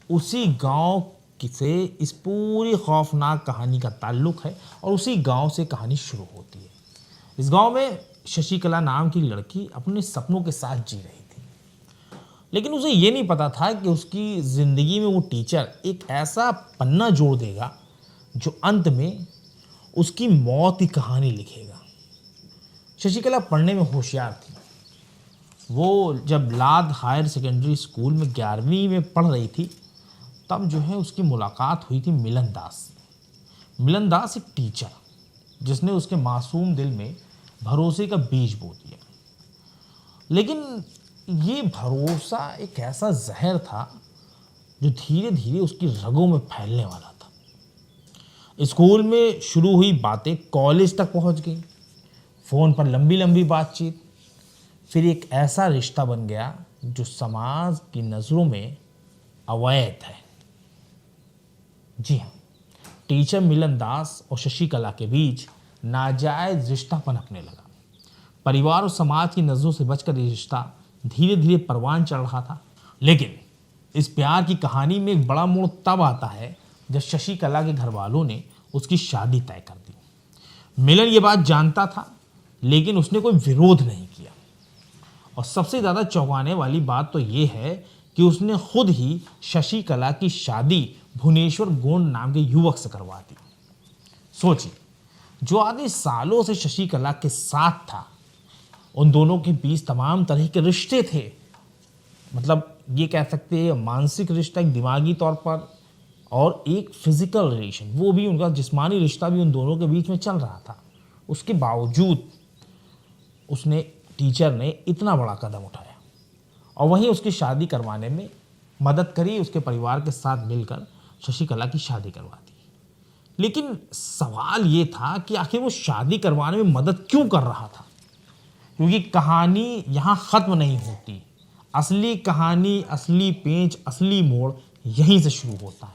उसी गांव से इस पूरी खौफनाक कहानी का ताल्लुक है और उसी गांव से कहानी शुरू होती है। इस गांव में शशिकला नाम की लड़की अपने सपनों के साथ जी रही थी, लेकिन उसे ये नहीं पता था कि उसकी ज़िंदगी में वो टीचर एक ऐसा पन्ना जोड़ देगा जो अंत में उसकी मौत की कहानी लिखेगा। शशिकला पढ़ने में होशियार थी। वो जब लाद हायर सेकेंडरी स्कूल में 11वीं में पढ़ रही थी तब जो है उसकी मुलाकात हुई थी मिलन दास से। मिलन दास एक टीचर जिसने उसके मासूम दिल में भरोसे का बीज बो दिया। लेकिन ये भरोसा एक ऐसा जहर था जो धीरे धीरे उसकी रगों में फैलने वाला था। स्कूल में शुरू हुई बातें कॉलेज तक पहुंच गई, फ़ोन पर लंबी लंबी बातचीत, फिर एक ऐसा रिश्ता बन गया जो समाज की नज़रों में अवैध है। जी हाँ, टीचर मिलन दास और शशिकला के बीच नाजायज रिश्ता पनपने लगा। परिवार और समाज की नज़रों से बचकर ये रिश्ता धीरे धीरे परवान चढ़ रहा था। लेकिन इस प्यार की कहानी में एक बड़ा मोड़ तब आता है जब शशिकला के घर वालों ने उसकी शादी तय कर दी। मिलन ये बात जानता था, लेकिन उसने कोई विरोध नहीं किया। और सबसे ज़्यादा चौंकाने वाली बात तो ये है कि उसने खुद ही शशिकला की शादी भुवनेश्वर गोंड नाम के युवक से करवा दी। सोचिए, जो आदमी सालों से शशिकला के साथ था, उन दोनों के बीच तमाम तरह के रिश्ते थे। मतलब ये कह सकते हैं मानसिक रिश्ता एक दिमागी तौर पर, और एक फिजिकल रिलेशन, वो भी उनका जिस्मानी रिश्ता भी उन दोनों के बीच में चल रहा था। उसके बावजूद उसने टीचर ने इतना बड़ा कदम उठाया और वहीं उसकी शादी करवाने में मदद करी। उसके परिवार के साथ मिलकर शशिकला की शादी करवा दी। लेकिन सवाल ये था कि आखिर वो शादी करवाने में मदद क्यों कर रहा था, क्योंकि कहानी यहाँ ख़त्म नहीं होती। असली कहानी, असली पेंच, असली मोड़ यहीं से शुरू होता है।